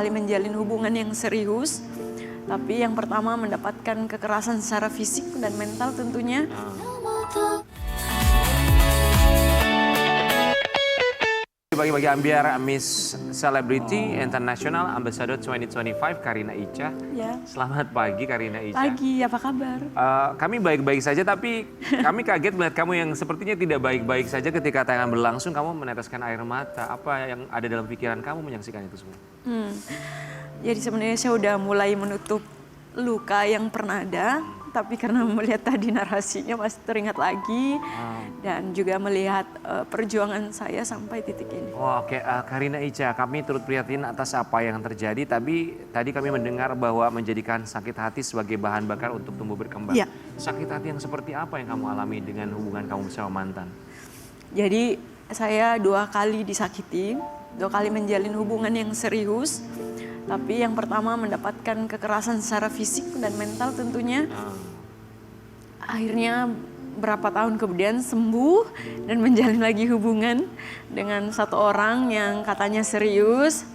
Menjalin hubungan yang serius, tapi yang pertama mendapatkan kekerasan secara fisik dan mental tentunya. Bagi-bagi ambiar Miss Celebrity International Ambassador 2025 Karina Ica. Ya. Selamat pagi Karina Ica. Pagi, apa kabar? Kami baik-baik saja, tapi kami kaget melihat kamu yang sepertinya tidak baik-baik saja ketika tayangan berlangsung. Kamu meneteskan air mata. Apa yang ada dalam pikiran kamu menyaksikan itu semua? Jadi sebenarnya saya udah mulai menutup luka yang pernah ada, tapi karena melihat tadi narasinya masih teringat lagi, dan juga melihat perjuangan saya sampai titik ini. Oh, oke. Karina Ica, kami turut prihatin atas apa yang terjadi, tapi tadi kami mendengar bahwa menjadikan sakit hati sebagai bahan bakar untuk tumbuh berkembang. Ya. Sakit hati yang seperti apa yang kamu alami dengan hubungan kamu bersama mantan? Jadi saya 2 kali disakiti, 2 kali menjalin hubungan yang serius, tapi yang pertama mendapatkan kekerasan secara fisik dan mental tentunya. Akhirnya berapa tahun kemudian sembuh dan menjalin lagi hubungan dengan satu orang yang katanya serius,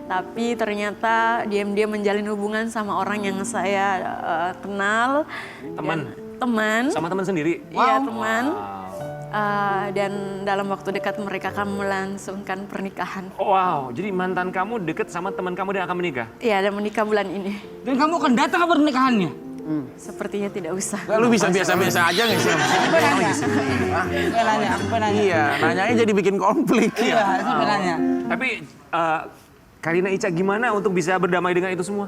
tapi ternyata diam-diam menjalin hubungan sama orang yang saya kenal. Teman. Sama teman sendiri? Iya, teman. Dan dalam waktu dekat mereka akan melangsungkan pernikahan. Wow, jadi mantan kamu deket sama teman kamu dan akan menikah? Iya, dan menikah bulan ini. Dan kamu akan datang ke pernikahannya? Sepertinya tidak usah. Lu bisa biasa-biasa aja nggak sih? Aku penanya. Iya, nanyanya jadi bikin konflik. Iya, sebenarnya. Tapi Karina Ica gimana untuk bisa berdamai dengan itu semua?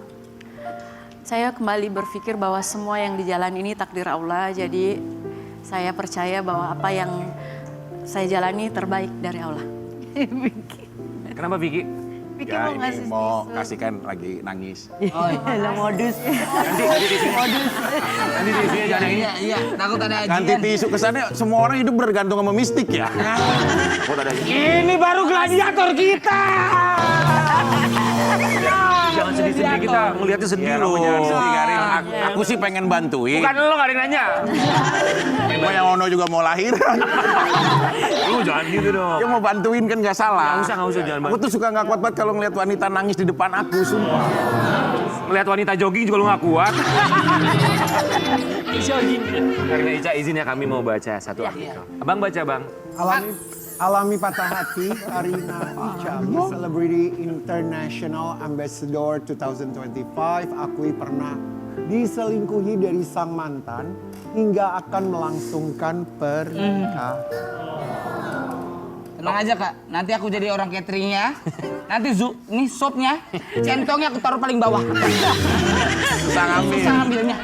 Saya kembali berpikir bahwa semua yang di jalan ini takdir Allah. Jadi saya percaya bahwa apa yang saya jalani terbaik dari Allah. Kenapa Vicky? Vicky Ya, mau ini ngasih mau tisu. kasih kan lagi nangis. Oh iya, modus. Nanti di sini. Nanti di sini jangan yang ini. Iya, takut ada Ganti ajian. tisu kesannya semua orang hidup bergantung sama mistik ya. Buat ada ini. Ini baru gladiator kita. Jangan sedih-sedih, kita ngeliatnya sedih Iya, loh. kamu jangan sedih Karin. Aku sih pengen bantuin. Bukan lo gak ada yang nanya. Mau yang Ono juga mau lahiran. Lu jangan gitu dong. Dia mau bantuin kan nggak salah. Nggak usah jangan Aku bantu. tuh suka nggak kuat banget kalau ngeliat wanita nangis di depan aku, sumpah. Melihat wanita jogging juga lu gak kuat. Jogging. Karina Ica izin ya, kami mau baca satu artikel. Abang baca bang. Alami patah hati Karina Ica, Miss Celebrity International Ambassador 2025, akui pernah diselingkuhi dari sang mantan hingga akan melangsungkan pernikahan. Tenang aja Kak, nanti aku jadi orang cateringnya. Nanti nih sopnya, centongnya aku taruh paling bawah. Susah ngambil. Susah ngambilnya.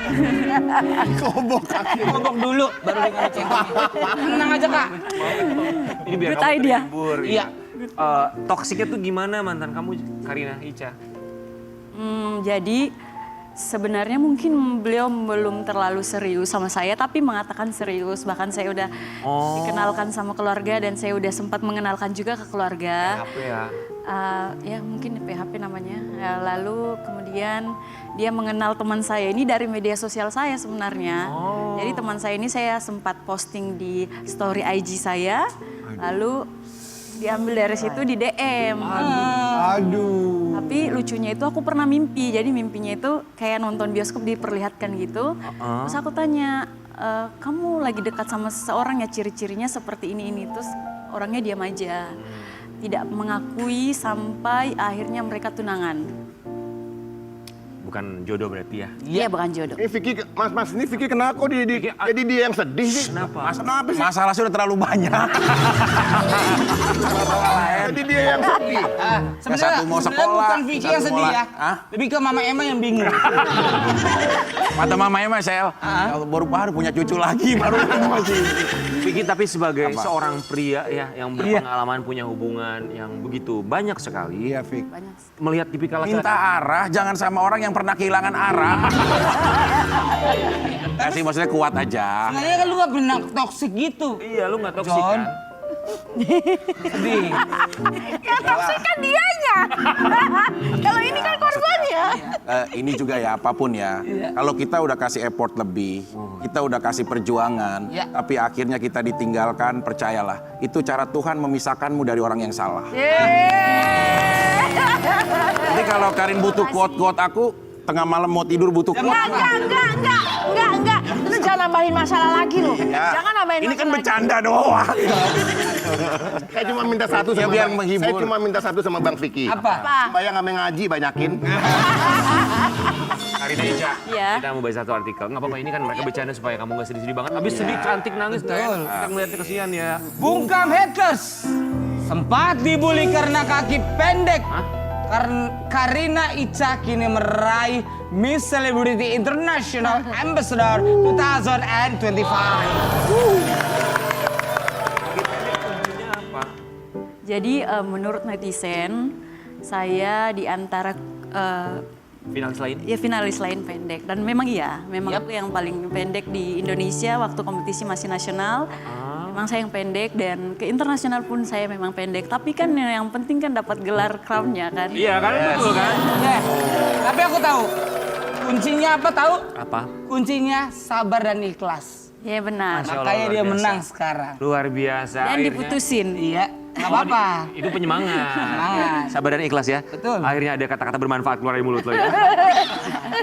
Kobok kaki. Kobok dulu, baru dengan centongnya. Tenang aja Kak. Ini biar Good kamu idea. terhibur. Iya. Toksiknya tuh gimana mantan kamu Karina Ica? Jadi sebenarnya mungkin beliau belum terlalu serius sama saya, tapi mengatakan serius. Bahkan saya udah dikenalkan sama keluarga dan saya udah sempat mengenalkan juga ke keluarga. Apa ya? Ya mungkin PHP namanya. Ya, lalu kemudian dia mengenal teman saya ini dari media sosial saya sebenarnya. Jadi teman saya ini saya sempat posting di story IG saya, lalu diambil dari situ di DM. Aduh. Tapi lucunya itu aku pernah mimpi, jadi mimpinya itu kayak nonton bioskop diperlihatkan gitu. Terus aku tanya, kamu lagi dekat sama seseorang ya, ciri-cirinya seperti ini. Terus orangnya diam aja, tidak mengakui sampai akhirnya mereka tunangan. Bukan jodoh berarti ya? Iya, bukan jodoh. Vicky, mas ini Vicky kenapa kok jadi dia yang sedih sih? Kenapa? Kenapa sih? Masalah sudah terlalu banyak. Jadi dia yang sedih. satu mau sekolah, bukan Vicky yang satu sedih mau ya. Hah? Lebih ke Mama Emma yang bingung. Mata mama Emma Sel, kalau baru punya cucu lagi baru masih. Vicky tapi sebagai Apa? seorang pria ya yang berpengalaman punya hubungan yang begitu banyak sekali. Iya, Fik. Banyak. Melihat tipikal Minta laki-laki. arah, jangan sama orang yang pernah kehilangan arah. Kasih maksudnya kuat aja. Sebenarnya kan lu gak pernah toksik gitu. Iya, lu gak toksik John. kan? Sedih. Yang toksik kan dianya. Kalau ini kan korbannya. Ini juga ya, apapun ya. Kalau kita udah kasih effort lebih, kita udah kasih perjuangan, Ya. tapi akhirnya kita ditinggalkan, percayalah. Itu cara Tuhan memisahkanmu dari orang yang salah. Yeay. Nanti kalau Karin butuh quote-quote aku, tengah malam mau tidur butuh quote. Enggak. Terus jangan nambahin masalah lagi loh. Ya, Jangan nambahin ini kan masalah bercanda doang. Saya cuma minta satu Ya, sama biar Bang, menghibur. saya cuma minta satu sama Bang Vicky. Apa? Supaya nggak main ngaji banyakin. Karina Ica, Iya. kita mau baca satu artikel. Nggak apa-apa, ini kan mereka bercanda supaya kamu nggak sedih-sedih banget. Habis sedih, cantik, nangis. Kita ngeliatnya kesian ya. Bungkam haters. Sempat dibully karena kaki pendek. Karina Ica kini meraih Miss Celebrity International Ambassador 2025. Jadi menurut netizen, saya di antara Finalis lain? ya finalis lain pendek. Dan memang iya, memang aku yang paling pendek di Indonesia waktu kompetisi masih nasional. Memang saya yang pendek dan ke internasional pun saya memang pendek. Tapi kan yang penting kan dapat gelar crown-nya kan. Iya kan, betul kan? Tapi aku tahu. Kuncinya apa tahu? Apa? Kuncinya sabar dan ikhlas. Ya benar. Masya Allah, Makanya luar dia biasa. menang sekarang. Luar biasa. Dan akhirnya. diputusin. Iya, nggak apa-apa. Itu penyemangat. Semangat. Sabar dan ikhlas ya. Betul. Akhirnya ada kata-kata bermanfaat keluar dari mulut lo ya.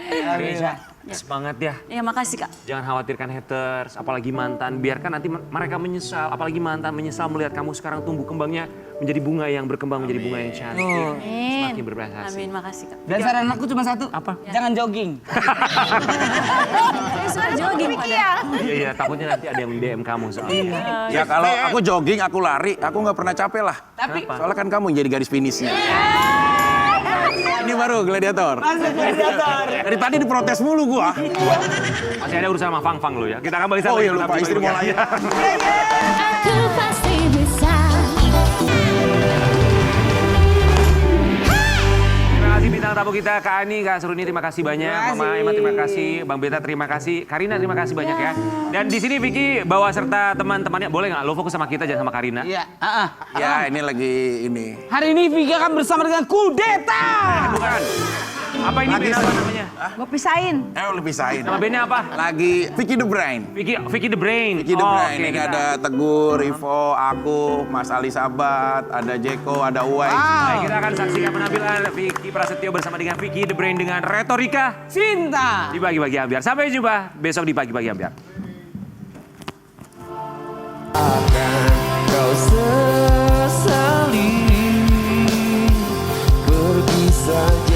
Karina, semangat ya. Ya makasih Kak. Jangan khawatirkan haters, apalagi mantan. Biarkan nanti mereka menyesal, apalagi mantan menyesal melihat kamu sekarang tumbuh kembangnya menjadi bunga yang berkembang menjadi bunga yang cantik. Amin. Semakin berprestasi. Amin, makasih Kak. Dan saran aku cuma satu. Apa? Jangan jogging. Saya suka jogging pada. Iya, takutnya nanti ada yang DM kamu soalnya. Ya kalau aku jogging, aku lari, aku nggak pernah capek lah. Tapi Soalnya kan kamu yang jadi garis finishnya. Ini baru gladiator. Dari tadi diprotes mulu gua. Masih ada urusan sama Fang Fang lo ya. Kita akan balik Oh iya lupa, istri mau lahir. Aku pasti bisa. Terima kasih bintang tamu kita, Kak Ani, Kak Suruni, terima kasih banyak. Terima Mama kasih. Emma, terima kasih. Bang Beta, terima kasih. Karina, terima kasih banyak ya. Dan di sini Vicky bawa serta teman-temannya. Boleh nggak? Lo fokus sama kita, jangan sama Karina. iya, Ya ini lagi ini. hari ini Vicky akan bersama dengan Kudeta. Bukan. Apa ini band apa namanya? Gue pisahin. Lu pisahin. Nama bandnya apa? Lagi Vicky the Brain. Vicky the Brain. Vicky the Oh, Brain. oke, Ini kita- ada Teguh, Rivo, aku, Mas Ali Sabat, ada Jeko, ada Uwais. Baik, kita akan saksikan penampilan Vicky Prasetyo bersama dengan Vicky the Brain dengan retorika Cinta. di Pagi-Pagi Ambiar. Sampai jumpa besok di Pagi-Pagi Ambiar. Kau sesali pergi saja.